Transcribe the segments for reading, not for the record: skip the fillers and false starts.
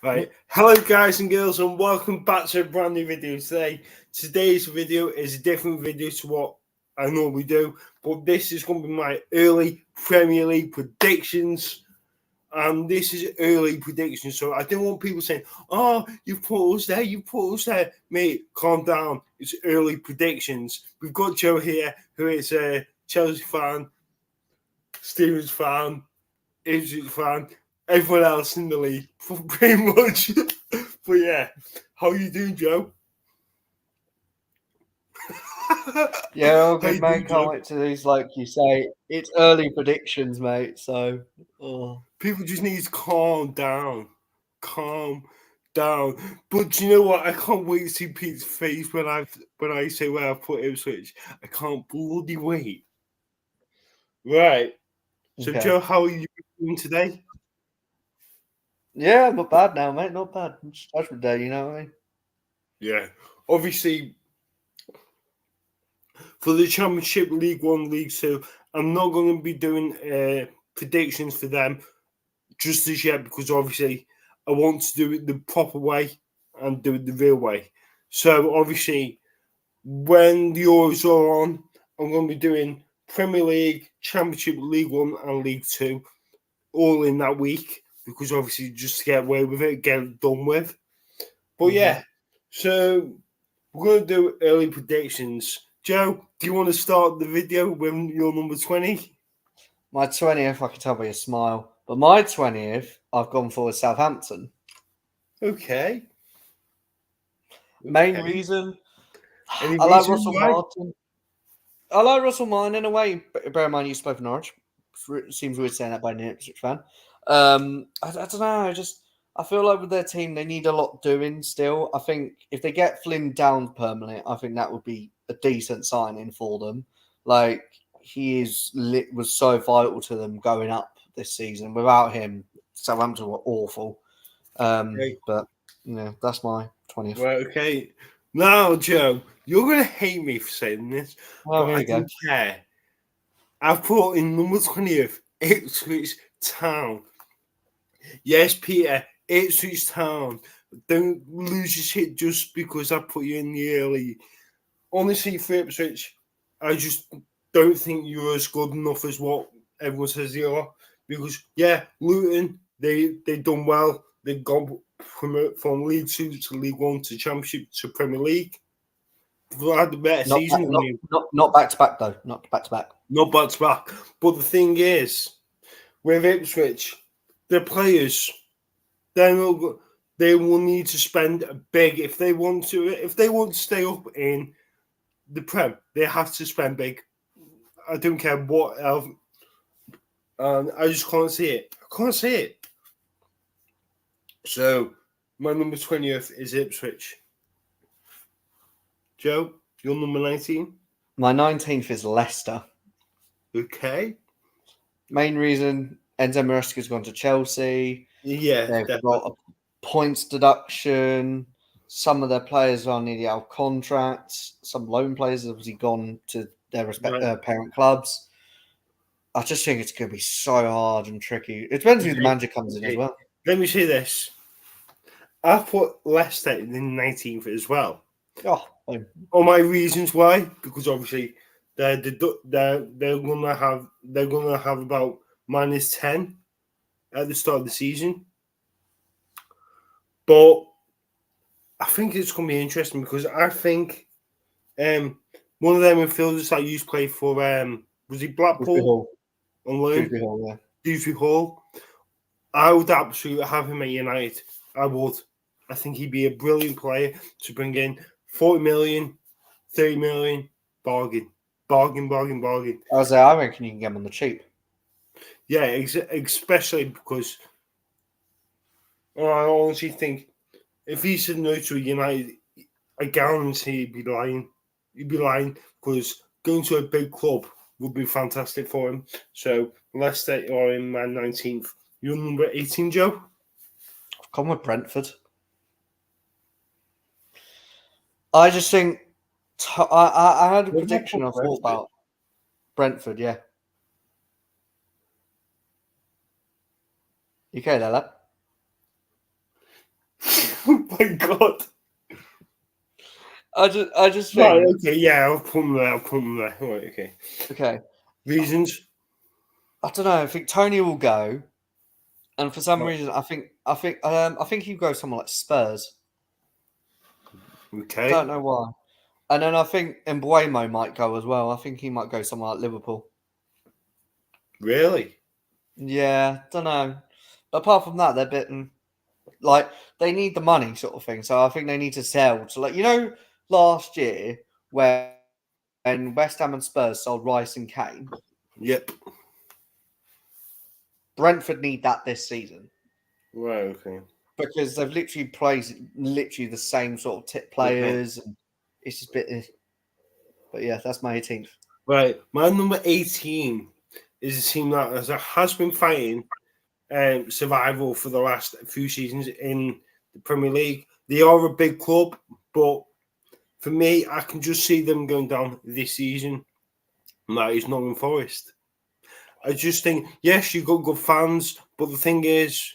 Right, hello guys and girls, and welcome back to a brand new video today. Today's video is a different video to what I normally do, but this is going to be my early Premier League predictions. And this is early predictions, so I don't want people saying, "Oh, you put us there, you put us there." Mate, calm down. It's early predictions. We've got Joe here, who is a Chelsea fan, Stevens fan, Ipswich fan, everyone else in the league, pretty much. But yeah, how you doing, Joe? Yeah, all How good, you mate. doing, Can't Joe? wait to these, like you say. It's early predictions, mate. So, People just need to calm down, calm down. But you know what? I can't wait to see Pete's face when I say where I put Ipswich. I can't bloody wait. Right. So, okay. Joe, how are you doing today? Yeah, not bad now, mate. Not bad. It's Judgment Day, you know what I mean? Yeah. Obviously, for the Championship, League One, League Two, I'm not going to be doing predictions for them just as yet because obviously I want to do it the proper way and do it the real way. So obviously, when the Euros are on, I'm going to be doing Premier League, Championship, League One, and League Two all in that week because obviously just to get away with it, get it done with. But hmm yeah, so we're going to do early predictions. Joe, do you want to start the video with your number 20? My 20th, I can tell by your smile. But my 20th, I've gone for Southampton. Okay. Main Okay. reason, Any I like reason Russell why? Martin. I like Russell Martin in a way. Bear in mind, you spoke for Norwich. Seems weird saying that by an Ipswich fan. I don't know. I feel like with their team, they need a lot doing still. I think if they get Flynn down permanently, I think that would be a decent signing for them. Like was so vital to them going up this season. Without him, Southampton were awful. Okay. But that's my 20th. Right, okay. Now, Joe, you're going to hate me for saying this, Oh, but here I we go. don't care. I've put in number 20th, Ipswich Town. Yes, Peter, Ipswich Town. Don't lose your shit just because I put you in the early. Honestly, for Ipswich, I just don't think you're as good enough as what everyone says you are. Because, yeah, Luton, they done well. They've gone from League Two to League One to Championship to Premier League. They've had a better Not season than you. not back to back though. Not back to back. Not back to back. But the thing is, with Ipswich, the players, they will they will need to spend big if they want to stay up in the Prem. They have to spend big. I don't care what else. I just can't see it. I can't see it. So my number 20th is Ipswich. Joe, your number 19. My 19th is Leicester. Okay. Main reason Enzo Maresca's gone to Chelsea. Yeah, They've got definitely. a points deduction. Some of their players are nearly out of contracts. Some loan players have obviously gone to their Right. parent clubs. I just think it's going to be so hard and tricky. It depends who the Okay. manager comes in as Okay. well. Let me say this. I put Leicester in the 19th as well. Oh, boom. All my reasons why, because obviously they're gonna have about -10 at the start of the season, but I think it's gonna be interesting because I think um one of them midfielders that used to play for was he Dewsbury Blackpool Hall. on loan, Dewsbury Hall, yeah. Dewsbury Hall. I would absolutely have him at United. I would. I think he'd be a brilliant player to bring in 40 million, 30 million, bargain. Bargain, bargain, bargain. I reckon you can get them on the cheap. Yeah, especially because I honestly think if he said no to a United, I guarantee he'd be lying. He'd be lying because going to a big club would be fantastic for him. So Leicester are in my 19th. You're number 18, Joe? I've gone with Brentford. I just think I had a What have I prediction put I thought Brentford? about Brentford, yeah. You okay there, lad? Oh my God. I just Right, think. okay, yeah, I'll put them there. Right, okay. Okay. Reasons? I don't know. I think Tony will go, and for some reason, I think he'll go somewhere like Spurs. I Okay. don't know why. And then I think Mbuemo might go as well. I think he might go somewhere like Liverpool. Really? Yeah, don't know. But apart from that, they're bitten. Like they need the money, sort of thing. So I think they need to sell. So like last year when West Ham and Spurs sold Rice and Kane, Yep. Brentford need that this season Right, okay. because they've literally played literally the same sort of tip Okay. players, and it's just a bit. But yeah, that's my 18th. Right. My number 18 is a team that has been fighting survival for the last few seasons in the Premier League. They are a big club, but for me, I can just see them going down this season. And that is Nottingham Forest. I just think, yes, you've got good fans, but the thing is,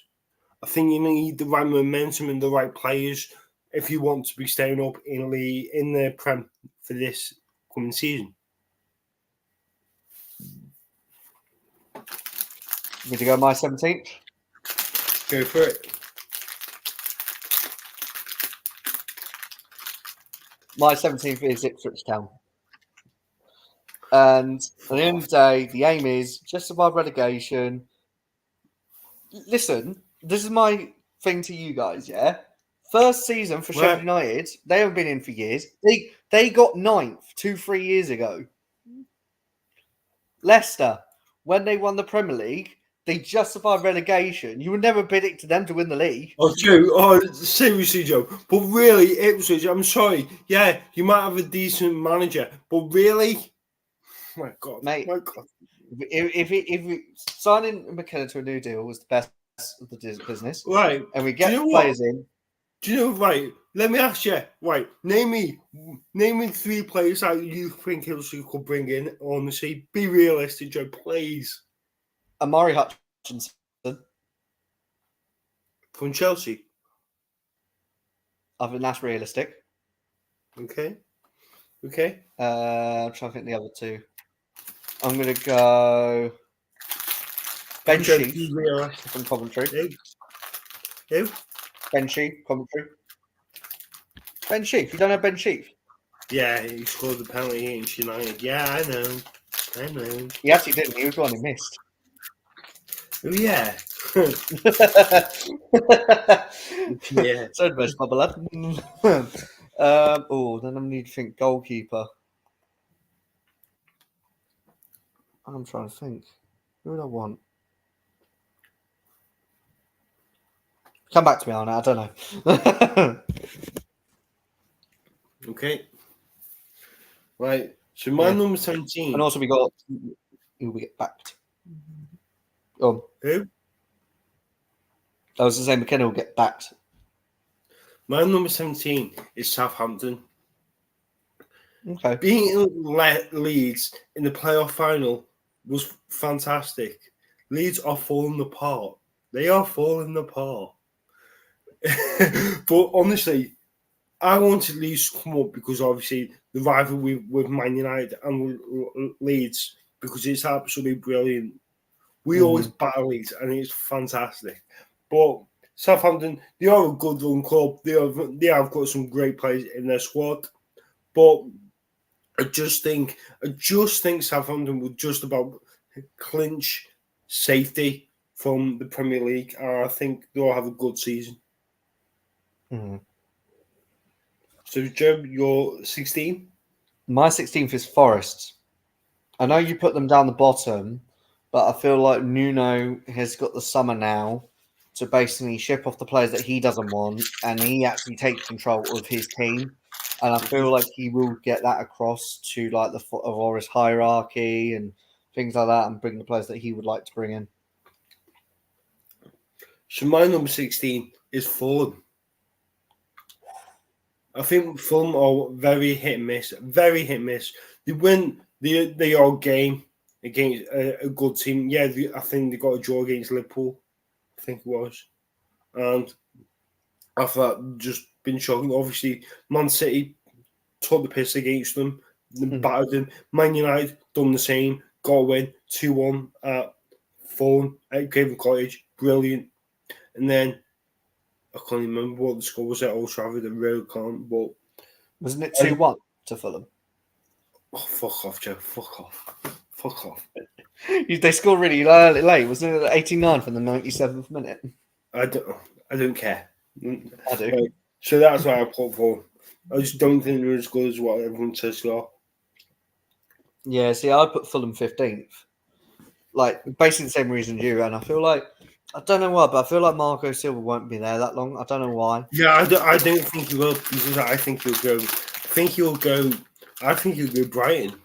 I think you need the right momentum and the right players if you want to be staying up in the Prem for this coming season. Would you go my 17th? Go for it. My 17th is Ipswich Town. And at the end of the day, the aim is just above relegation. Listen, this is my thing to you guys, yeah? First season for Sheffield Right. United, they haven't been in for years. They got ninth 2-3 years ago. Leicester, when they won the Premier League, they just survived relegation. You would never predict them to win the league. Oh, Joe. Oh, seriously, Joe. But really, Ipswich, I'm sorry. Yeah, you might have a decent manager, but really, my God, Mate, my God. if signing McKenna to a new deal was the best of the business, Right. and we Do get you know what? players in, Do you know? Right. Let me ask you. Right. Name me 3 players that you think Ipswich could bring in. Honestly, be realistic, Joe. Please. Amari Hutchinson, From Chelsea. I think that's realistic. Okay. Okay. I'm trying to think the other two. I'm going to go Ben Joe, Sheaf be realistic. from Coventry. Who? Ben Sheaf, Coventry. Ben Sheaf. You don't know Ben Sheaf? Yeah, he scored the penalty against United. Yeah, I know. I know. He actually didn't. He was the one who missed. Oh, yeah. Yeah. So did most my lad. Then I need to think goalkeeper. I'm trying to think. Who would I want? Come back to me on it. I don't know. Okay. Right. So my Yeah. number And 17. also we got who we get backed. Who? I was the same. McKenna will get backed. My number 17 is Southampton. Okay. Beating Leeds in the playoff final was fantastic. Leeds are falling apart. They are falling apart. But honestly, I wanted Leeds to come up because obviously the rivalry with Man United and Leeds, because it's absolutely brilliant. We always battle Leeds and it's fantastic. But Southampton, they are a good run club. They have got some great players in their squad. But I just think Southampton would just about clinch safety from the Premier League, and I think they'll have a good season. Mm-hmm. So, Jeb, you're 16. My 16th is Forest. I know you put them down the bottom, but I feel like Nuno has got the summer now to basically ship off the players that he doesn't want, and he actually take control of his team. And I feel like he will get that across to like the Forest hierarchy and things like that, and bring the players that he would like to bring in. So, my number 16 is Fulham. I think Fulham are very hit and miss. Very hit and miss. They win the odd game against a good team. Yeah, I think they got a draw against Liverpool. I think it was, and After that, just been shocking. Obviously, Man City took the piss against them, battered them. Man United done the same, got a win 2-1 at Fulham at Craven Cottage, brilliant. And then I can't remember what the score was at Old Trafford. I really can't. But Wasn't it 2-1 to Fulham? oh, fuck off, Joe. Fuck off. Fuck off. They scored really late. Wasn't it at 89th and the 97th minute? I don't care. I do. Right. So that's why I put for. I just don't think they're as good as what everyone says they are. Yeah, see, I put Fulham 15th. Like, basically the same reason you. And I feel like, I don't know why, but I feel like Marco Silva won't be there that long. I don't know why. Yeah, I don't think he will, because I think he'll go. I think he'll go Brighton.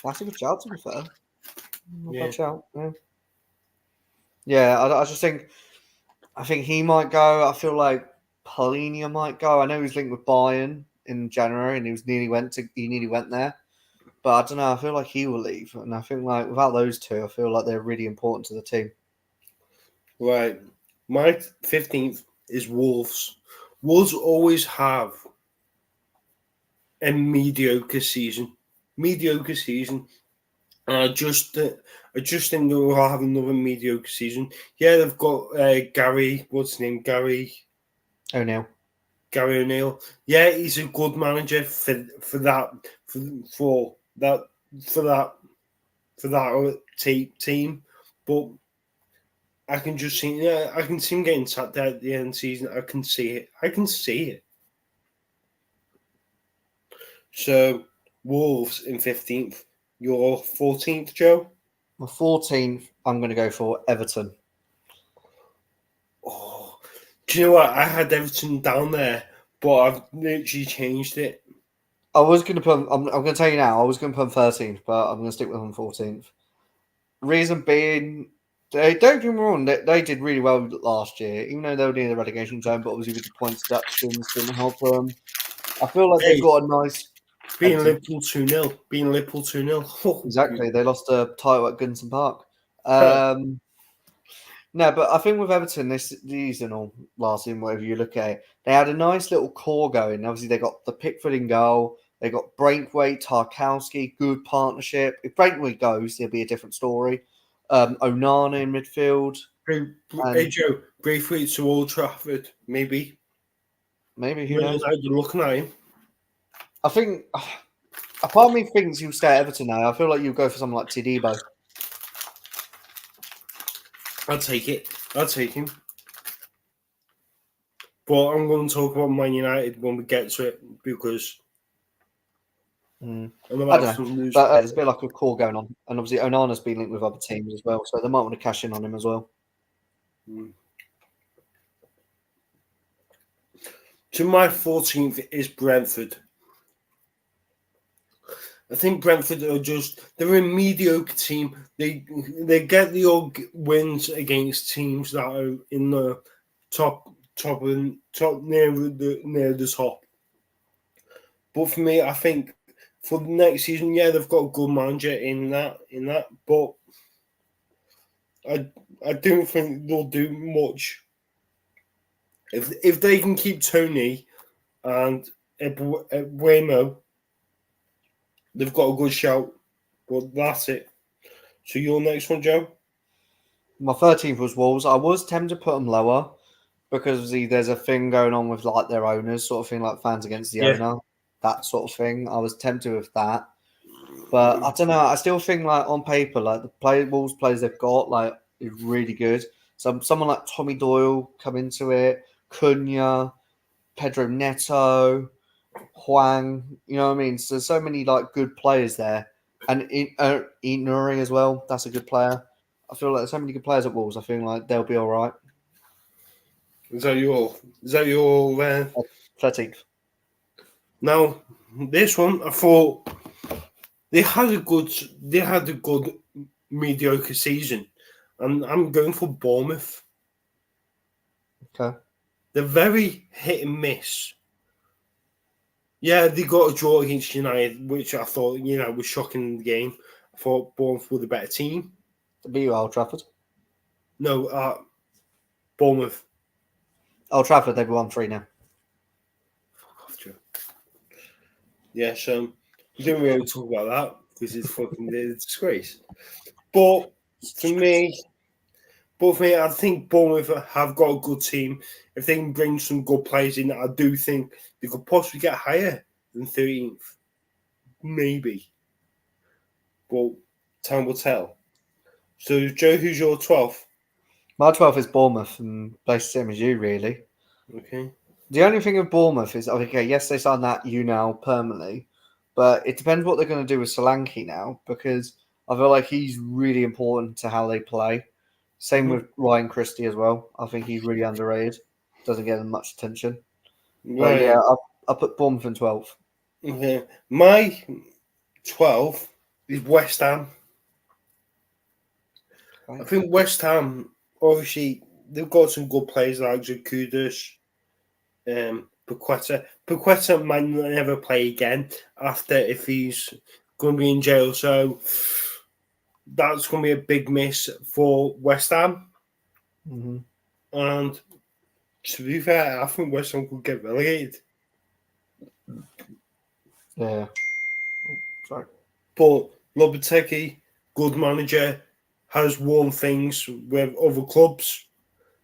That's a good shout, to be fair. Not Yeah. bad shout. Yeah, I just think, I think he might go. I feel like Paulinho might go. I know he's linked with Bayern in January, and he nearly went there. But I don't know. I feel like he will leave, and I think like without those two, I feel like they're really important to the team. Right. My 15th is Wolves. Wolves always have a mediocre season. And I just think they'll have another mediocre season. Yeah, they've got Gary. What's his name? Gary O'Neill. Yeah, he's a good manager for that team, but I can just see I can see him getting sacked out at the end of the season. I can see it. So Wolves in 15th. Your 14th, Joe? My 14th, I'm going to go for Everton. Oh, do you know what? I had Everton down there, but I've literally changed it. I was going to put. I'm going to tell you now. I was going to put them 13th, but I'm going to stick with them 14th. Reason being, they don't get me wrong. They did really well last year, even though they were near the relegation zone. But obviously, with the points deductions, didn't help them. I feel like they've got a nice. Being Liverpool 2-0. Exactly. They lost a title at Goodison Park. No, but I think with Everton this season or last season, whatever you look at it, they had a nice little core going. Obviously, they got the Pickford in goal. They got Braithwaite, Tarkowski, good partnership. If Braithwaite goes, it'll be a different story. Onana in midfield. Hey Joe, Braithwaite to Old Trafford, maybe. Maybe, who knows? You're looking at him. I think a part of me thinks you'll stay at Everton now. I feel like you'll go for someone like Todibo. I'll take it. I'll take him. But I'm going to talk about Man United when we get to it because I don't know. But there's a bit like a core going on. And obviously, Onana's been linked with other teams as well. So they might want to cash in on him as well. So my 14th is Brentford. I think Brentford are they're a mediocre team. They get the odd wins against teams that are in the top near the top. But for me, I think for the next season, yeah, they've got a good manager in that. But I don't think they'll do much. If they can keep Tony and Buemo, they've got a good shout. But that's it. So your next one, Joe? My 13th was Wolves. I was tempted to put them lower because there's a thing going on with like their owners, sort of thing, like fans against the owner, that sort of thing. I was tempted with that. But I don't know. I still think like on paper, like the Wolves players they've got, like is really good. Someone like Tommy Doyle come into it, Cunha, Pedro Neto, Huang. You know what I mean? So many like good players there, and Nuri as well. That's a good player. I feel like there's so many good players at Wolves. I feel like they'll be all right. Is that your 13th? Now this one, I thought they had a good mediocre season, and I'm going for Bournemouth. Okay. They're very hit and miss. Yeah, they got a draw against United, which I thought was shocking in the game. I thought Bournemouth were the better team. To be Old Trafford. No, Bournemouth. Old Trafford, they've won 3-0. Yeah, so we didn't really talk about that because it's fucking a disgrace. But for me, I think Bournemouth have got a good team. If they can bring some good players in, I do think they could possibly get higher than 13th. Maybe. But time will tell. So, Joe, who's your 12th? My 12th is Bournemouth, and basically the same as you, really. Okay. The only thing with Bournemouth is, okay, yes, they signed that you now permanently, but it depends what they're going to do with Solanke now, because I feel like he's really important to how they play. Same with Ryan Christie as well. I think he's really underrated. Doesn't get them much attention. But Right. yeah, I'll put Bournemouth in 12. Okay. My 12 is West Ham. I think West Ham, obviously, they've got some good players like Kudus, Paqueta. Paqueta might never play again after if he's going to be in jail. So that's going to be a big miss for West Ham. Mm-hmm. And to be fair, I think West Ham could get relegated. Yeah. Oh, sorry. But Lopetegui, good manager, has won things with other clubs.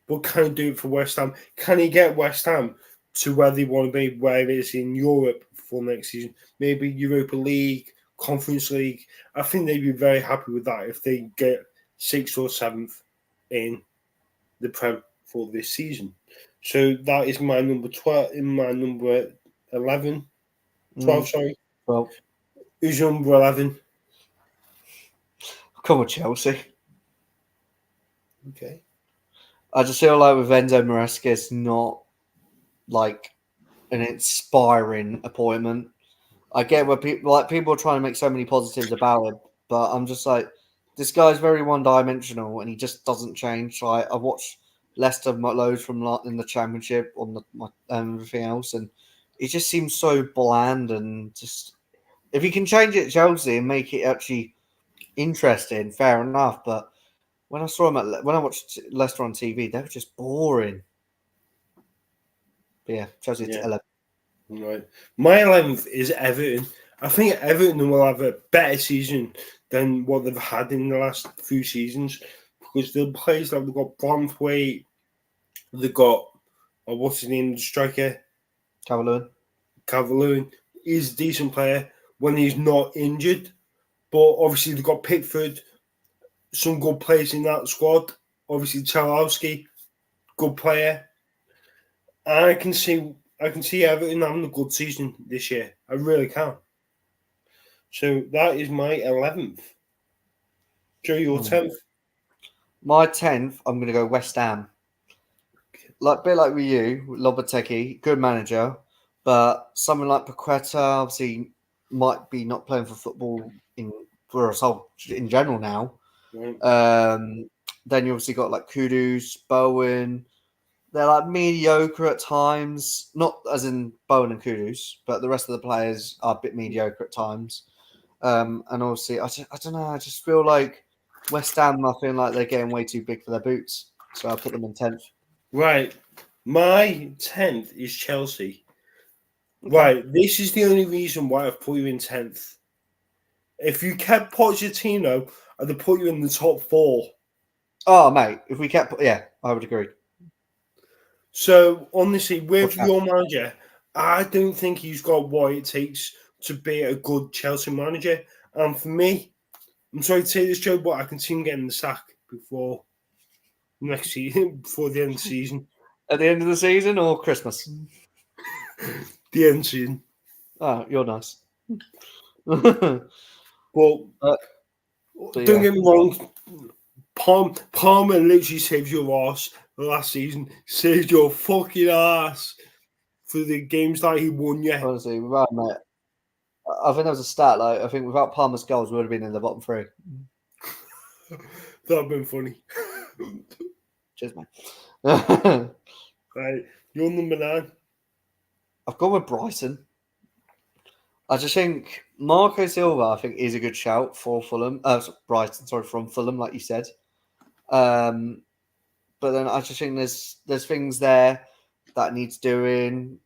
But can he do it for West Ham? Can he get West Ham to where they want to be, where it is in Europe for next season? Maybe Europa League, Conference League. I think they'd be very happy with that if they get 6th or 7th in the Prem for this season. So that is my number 12, in my number 11. 12, sorry. Well, Who's your number 11? come on, Chelsea. Okay. I just feel like with Enzo Maresca, it's not like an inspiring appointment. I get where people are trying to make so many positives about it, but I'm just like, this guy's very one-dimensional and he just doesn't change. Like I've watched Leicester loads from in the Championship on everything else, and it just seems so bland and just. If you can change it at Chelsea and make it actually interesting, fair enough. But when I saw him when I watched Leicester on TV, they were just boring. But yeah, Chelsea Yeah. 11. Right. My 11th is Everton. I think Everton will have a better season than what they've had in the last few seasons because the players that they've got Bromthwaite, they've got, what's his name, the striker, Calvert-Lewin. He's a decent player when he's not injured. But obviously, they've got Pickford, some good players in that squad. Obviously, Chalowski, good player. And I can see Everton having a good season this year. I really can. So that is my 11th. Joe, your 10th. My 10th, I'm going to go West Ham. Like a bit like with you, Lopetegui, good manager, but someone like Paqueta obviously might be not playing for football for us all in general now. Right. Then you obviously got like Kudus, Bowen. They're like mediocre at times, not as in Bowen and Kudus, but the rest of the players are a bit mediocre at times. And obviously, I don't know. I just feel like West Ham, I feel like they're getting way too big for their boots. So I put them in 10th. Right. My 10th is Chelsea. Okay. Right. This is the only reason why I've put you in 10th. If you kept Pochettino, I'd have put you in the top 4. Oh, mate, if we kept, yeah, I would agree. So, honestly, with Okay. your manager, I don't think he's got what it takes to be a good Chelsea manager. And for me, I'm sorry to say this, Joe, but I can see him getting the sack before next season, before the end of the season. At the end of the season or Christmas? The end season. Oh, you're nice. But don't yeah. get me wrong, Palmer literally saved your ass last season. Saved your fucking ass for the games that he won you. Honestly, without mate, I think there was a stat like I think without Palmer's goals, we would have been in the bottom 3. That'd been funny. Cheers, mate. Right, you're number 9. I've gone with Brighton. I just think Marco Silva, I think, is a good shout for Fulham. Brighton, sorry, from Fulham, like you said. But then I just think there's things there. that needs doing.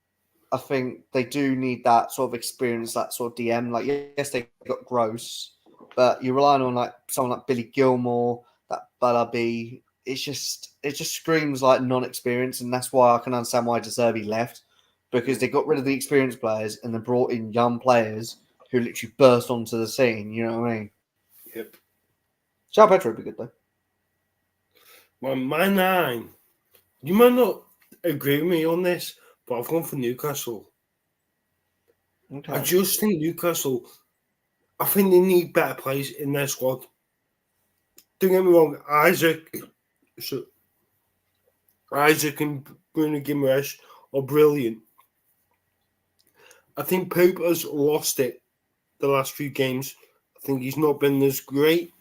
I think they do need that sort of experience, that sort of DM. Like, yes, they got Gross, but you're relying on like someone like Billy Gilmore, that Balabi. It just screams like non-experience, and that's why I can understand why De Zerbi left, because they got rid of the experienced players and they brought in young players who literally burst onto the scene. You know what I mean? Yep. João Pedro would be good though. Well, my 9. You might not agree with me on this, but I've gone for Newcastle. Okay. I just think Newcastle, I think they need better players in their squad. Don't get me wrong, Isaac and Bruno Guimaraes are brilliant. I think Pope has lost it the last few games. I think he's not been as great.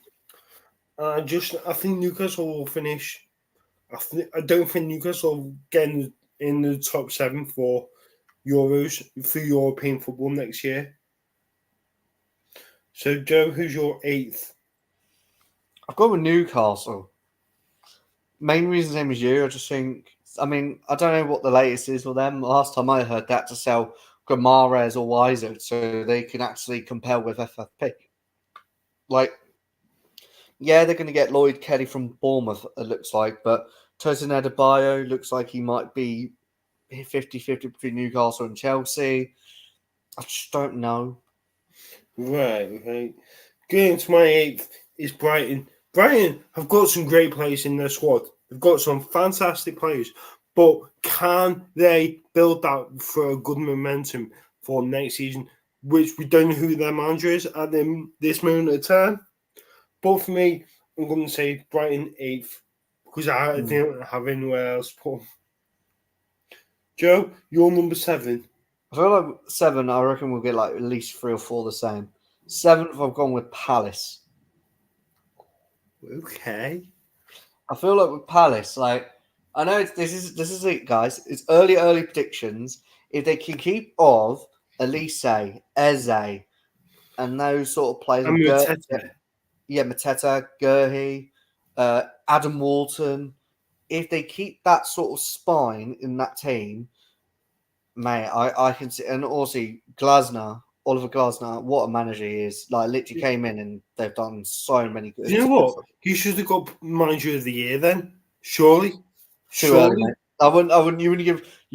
I think Newcastle will finish. I don't think Newcastle will get in the top 7 for Euros, for European football next year. So, Joe, who's your 8th? I've gone with Newcastle. Main reason, same as you. I just think. I mean, I don't know what the latest is for them. Last time I heard that to sell Guimaraes or Wiser so they can actually compare with FFP. Like, yeah, they're going to get Lloyd Kelly from Bournemouth, it looks like, but Tosin Adebayo looks like he might be 50-50 between Newcastle and Chelsea. I just don't know. Right. Going into my 8th is Brighton. Brighton have got some great players in their squad. They've got some fantastic players, but can they build that for a good momentum for next season? Which we don't know who their manager is at this moment of time. But for me, I'm going to say Brighton 8th because I don't have anywhere else to put them. Joe, you're number 7. I feel like 7, I reckon we'll get like at least 3 or 4 the same. 7th, I've gone with Palace. Okay. I feel like with Palace, like I know this is it, guys. It's early predictions. If they can keep of Elise, Eze, and those sort of players, I'm Mateta. Mateta, Gurhey, Adam Walton. If they keep that sort of spine in that team, mate, I can see, and also Glasner, Oliver Glasner, what a manager he is! Like, literally came in and they've done so many good. You know what? He should have got manager of the year then. Surely. Too early, mate. I wouldn't. You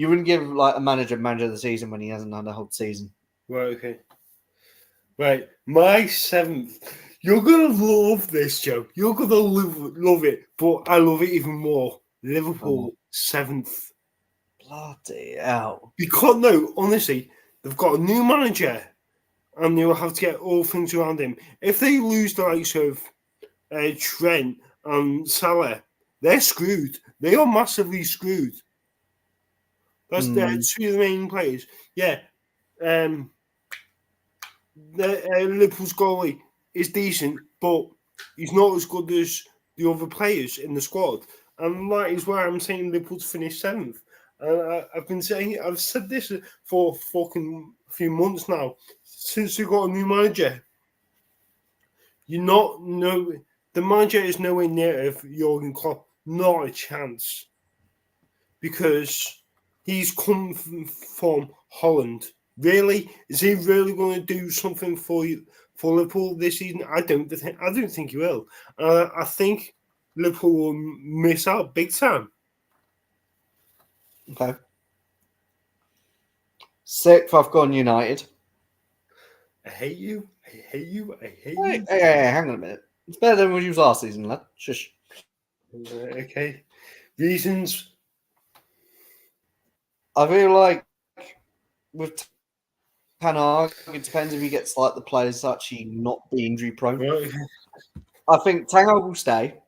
wouldn't give like a manager of the season when he hasn't had a whole season. Right. Okay. Right. My 7th. You're gonna love this, Joe. You're gonna love it, but I love it even more. Liverpool 7th. Bloody hell! Because no, honestly, they've got a new manager, and they'll have to get all things around him. If they lose the likes of Trent and Salah, they're screwed. They are massively screwed. That's the 2 of the main players. Yeah. Liverpool's goalie is decent, but he's not as good as the other players in the squad. And that is why I'm saying Liverpool to finish 7th. I've said this for fucking few months now, since we got a new manager. The manager is nowhere near of Jurgen Klopp, not a chance, because he's come from Holland. Really, is he really going to do something for Liverpool this season? I don't think he will. I think Liverpool will miss out big time. Okay. 6th, I've gone United. I hate you. Hey, hang on a minute. It's better than we used last season, lad. Shush. Okay. Reasons. I feel like with Ten Hag, it depends if he gets like the players actually not be injury prone. Right. I think Ten Hag will stay,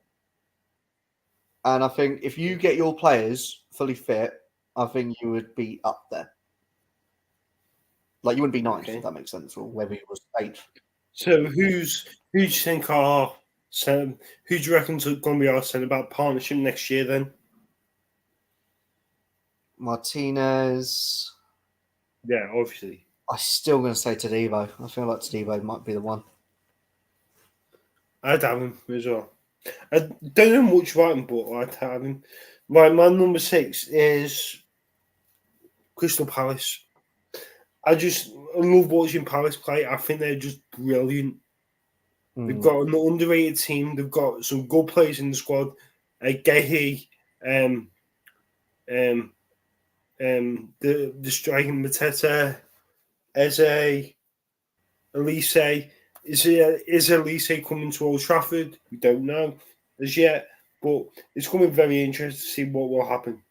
and I think if you get your players fully fit, I think you would be up there. Like, you wouldn't be 9th, if that makes sense, or whether he was 8th. So who do you think who do you reckon is going to be our centre-back partnership next year then? Martinez. Yeah, obviously. I'm still going to say Tadibo. I feel like Tadibo might be the one. I'd have him as well. I don't know much about him, but I'd have him. Right, my number 6 is Crystal Palace. I love watching Palace play. I think they're just brilliant. They've got an underrated team. They've got some good players in the squad. Gehi, the striking Mateta, Eze, Elise. Is Elise coming to Old Trafford? We don't know as yet, but it's going to be very interesting to see what will happen.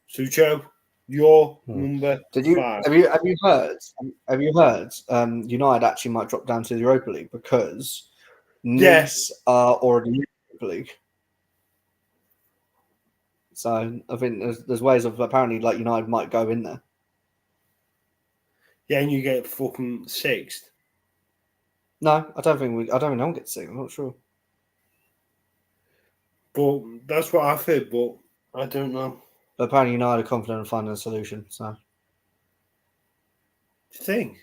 So, Joe, your number 5. Have you heard? United actually might drop down to the Europa League because Nice are already in the Europa League. So I think there's ways of apparently like United might go in there. Yeah, and you get fucking 6th. No, I don't think no one gets 6th. I'm not sure. But that's what I've heard. But I don't know. But apparently United are confident in finding a solution. So. Do you think?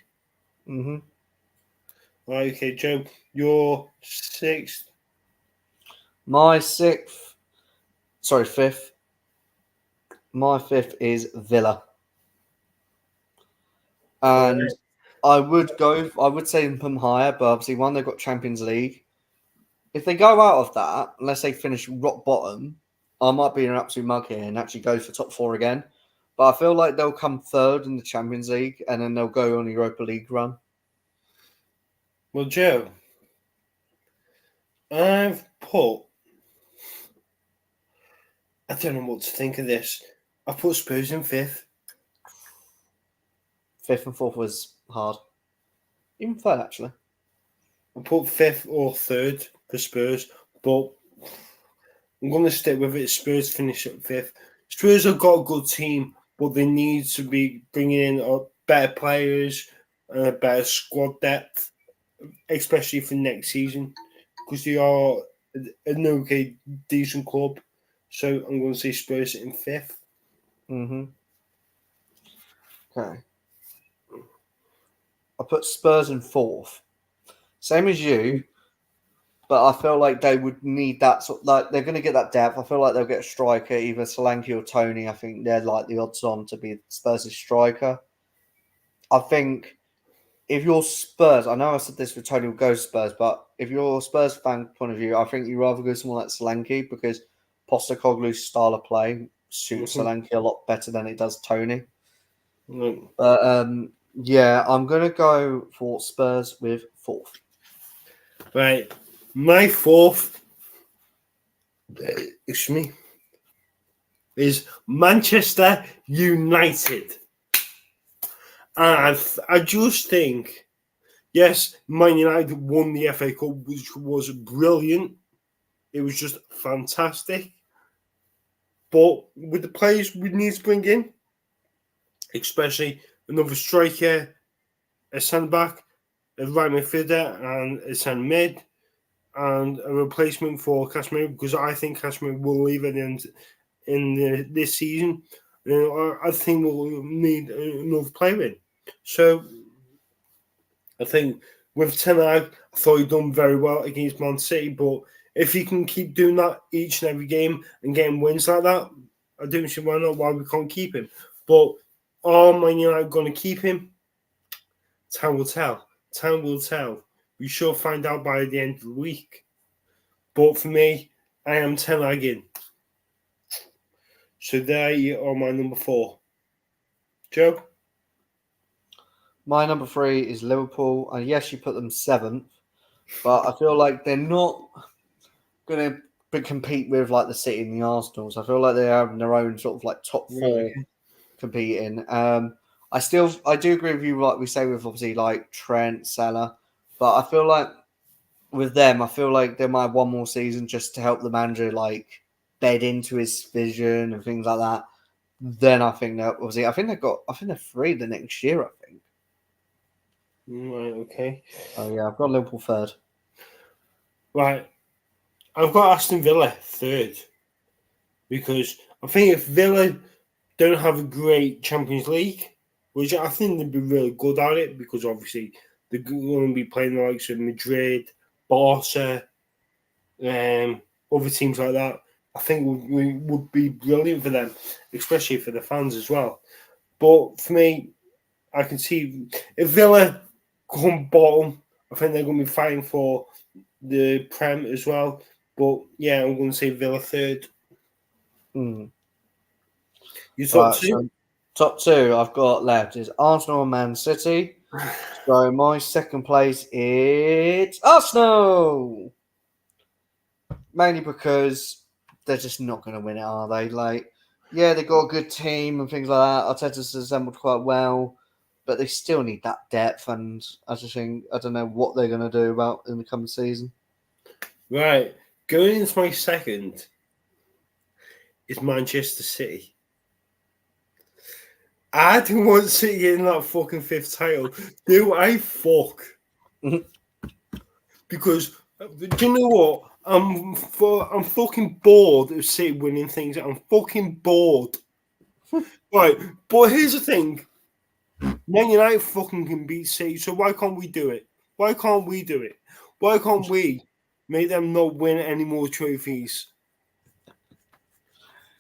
Mm-hmm. Right, okay, Joe, your 6th. My 5th. My 5th is Villa. And I would say put them higher, but obviously one, they've got Champions League. If they go out of that, unless they finish rock bottom, I might be an absolute mug here and actually go for top 4 again. But I feel like they'll come 3rd in the Champions League and then they'll go on a Europa League run. Well, Joe, I don't know what to think of this. I put Spurs in 5th. 5th and 4th was hard. Even 3rd, actually. I put 5th or 3rd for Spurs, but I'm going to stick with it. Spurs finish at 5th. Spurs have got a good team, but they need to be bringing in better players and a better squad depth, especially for next season, because they are an okay, decent club. So I'm going to say Spurs in 5th. Mm-hmm. Okay. I put Spurs in 4th. Same as you, but I feel like they would need that sort. Like they're going to get that depth. I feel like they'll get a striker, either Solanke or Tony. I think they're like the odds on to be Spurs' striker. I think if you're Spurs, I know I said this with Tony will go Spurs, but if you're a Spurs fan point of view, I think you'd rather go someone like Solanke because Postecoglou's style of play suits Solanke a lot better than it does Tony. Mm. But yeah, I'm going to go for Spurs with 4th. Right. My 4th, excuse me, is Manchester United. And I just think, yes, Man United won the FA Cup, which was brilliant. It was just fantastic. But with the players we need to bring in, especially another striker, a centre-back, a right midfielder, and a centre mid, and a replacement for Casemiro, because I think Casemiro will leave at the end in this season. I think we'll need another player in. So I think with Ten Hag, I thought he'd done very well against Man City, but if he can keep doing that each and every game and getting wins like that, I don't see why we can't keep him. But are Man United going to keep him? Time will tell. Time will tell. We shall find out by the end of the week. But for me, I am Ten Hag in. So there you are, my number 4. Joe? My number 3 is Liverpool. And yes, you put them 7th, but I feel like they're not going to compete with like the City and the Arsenals. I feel like they are in their own sort of like top 4 competing. I do agree with you, like we say with obviously like Trent, Salah, but I feel like with them, I feel like they might have one more season just to help the manager like bed into his vision and things like that. Then I think that obviously, I think they're 3 the next year. I think. Right. Okay. Oh yeah, I've got Liverpool 3rd. Right. I've got Aston Villa 3rd because I think if Villa don't have a great Champions League, which I think they'd be really good at it because obviously they're going to be playing the likes of Madrid, Barca, other teams like that. I think would be brilliant for them, especially for the fans as well. But for me, I can see if Villa come bottom, I think they're going to be fighting for the Prem as well. But yeah, I'm going to say Villa third. Hmm. You top Right, two? so top two I've got left is Arsenal and Man City. So my second place is Arsenal. Mainly because they're just not going to win it, are they? Like, yeah, they got a good team and things like that. Arteta's assembled quite well, but they still need that depth. And I just think I don't know what they're going to do about in the coming season. Right. Going into my second is Manchester City. I don't want City in that fucking fifth title. Do I fuck? Because do you know what? I'm fucking bored of City winning things. I'm fucking bored. Right, but here's the thing: Man United fucking can beat City, so why can't we do it? Why can't we do it? Why can't we make them not win any more trophies?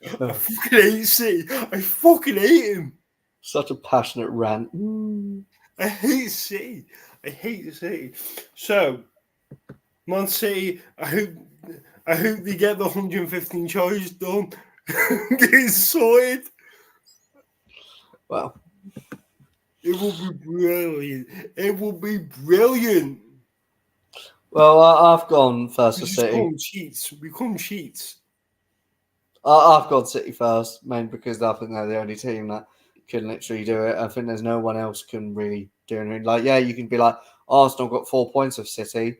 I fucking hate City. I fucking hate him. Such a passionate rant. I hate City. I hate City. So, Man City, I hope they get the 115 charges done. Get sorted. Well, It will be brilliant. It will be brilliant. well, I've gone first We for just City. become cheats. We become cheats. I've gone City first, mainly because I think they're the only team that can literally do it. I think there's no one else can really do anything. Like, yeah, you can be like, Arsenal got 4 points of City.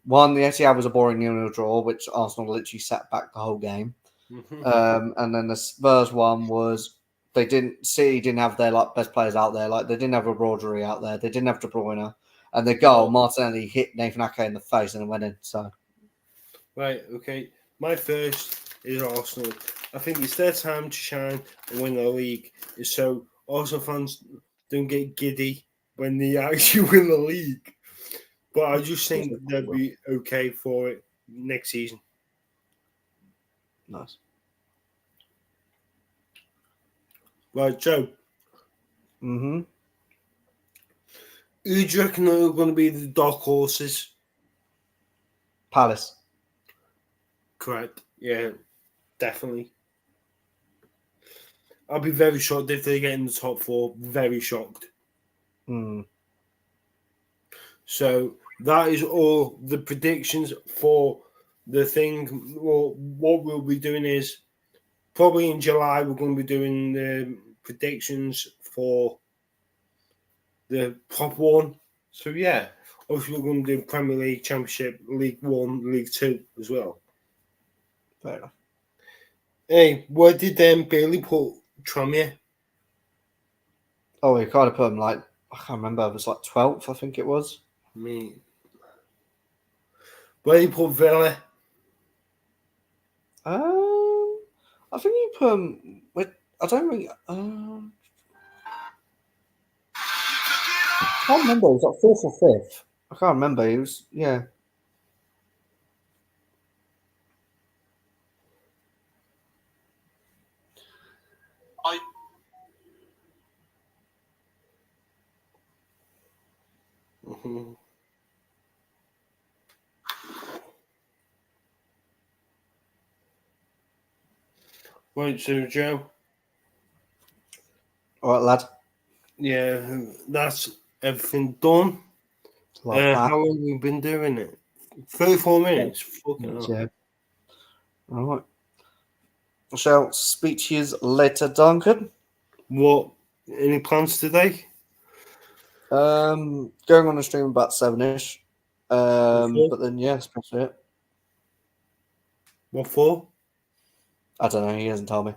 One, the Etihad was a boring 0-0 draw, which Arsenal literally sat back the whole game. And then the Spurs one was City didn't have their like best players out there. Like they didn't have a Rodri out there. They didn't have De Bruyne. And the goal, Martinelli hit Nathan Ake in the face and it went in. So Right, okay. My first is Arsenal. I think it's their time to shine and win the league. So Arsenal fans don't get giddy when they actually win the league. But I just think they'll be okay for it next season. nice. Right, Joe. Mm-hmm. Who do you reckon are going to be the dark horses? Palace. Correct. Yeah, definitely. I'll be very shocked if they get in the top four. Very shocked. Mm. So that is all the predictions for the thing. Well, what we'll be doing is probably in July we're going to be doing the predictions for the top one. So yeah, obviously we're going to do Premier League, Championship, League One, League Two as well. Fair enough. Hey, where did Bailey put Tranmere? Oh, we kind of put him like, I can't remember. It was like 12th, I think it was. Me. Where did he put Villa? I think you put him with, I don't think, I can't remember. It was like 4th or 5th. I can't remember. He was, yeah. Mm-hmm. Right, so Joe. All right, lad. Yeah, that's everything done. Like that. How long have we been doing it? 34 minutes. Fucking hell. Yeah. All right. I shall speak to you later, Duncan. What? Any plans today? Going on a stream about 7ish. What But then yeah, that's probably it. What for? I don't know. He hasn't told me.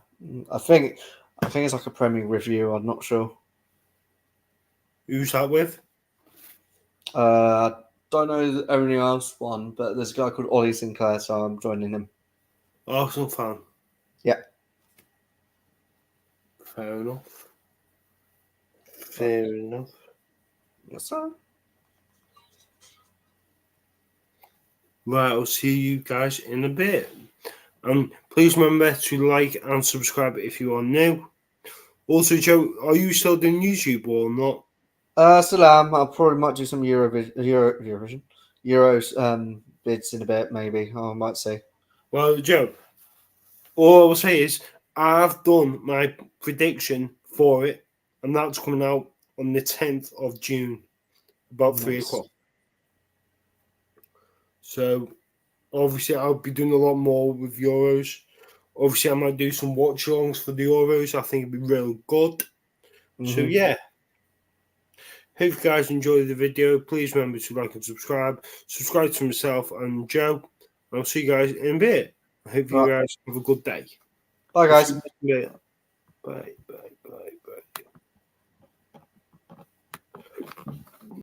I think it's like a Premier review. I'm not sure. Who's that with? I don't know only else one, but there's a guy called Ollie Sinclair, so I'm joining him. Arsenal fan. Yeah. Fair enough. Fair enough. Yes, sir. Right, I'll see you guys in a bit. Please remember to like and subscribe if you are new. Also, Joe, are you still doing YouTube or not? Still am. I'll probably might do some Eurovision, Euros bids in a bit, maybe. I might say. Well, Joe, all I will say is I've done my prediction for it, and that's coming out on the 10th of June, about 3 Nice. o'clock. So, obviously, I'll be doing a lot more with Euros. Obviously, I might do some watch alongs for the Euros. I think it'd be real good. So, Mm-hmm. yeah. Hope you guys enjoyed the video. Please remember to like and subscribe. Subscribe to myself and Joe. I'll see you guys in a bit. I hope you Right. guys have a good day. Bye, I'll see guys. you in a bit. Bye, bye, bye, bye.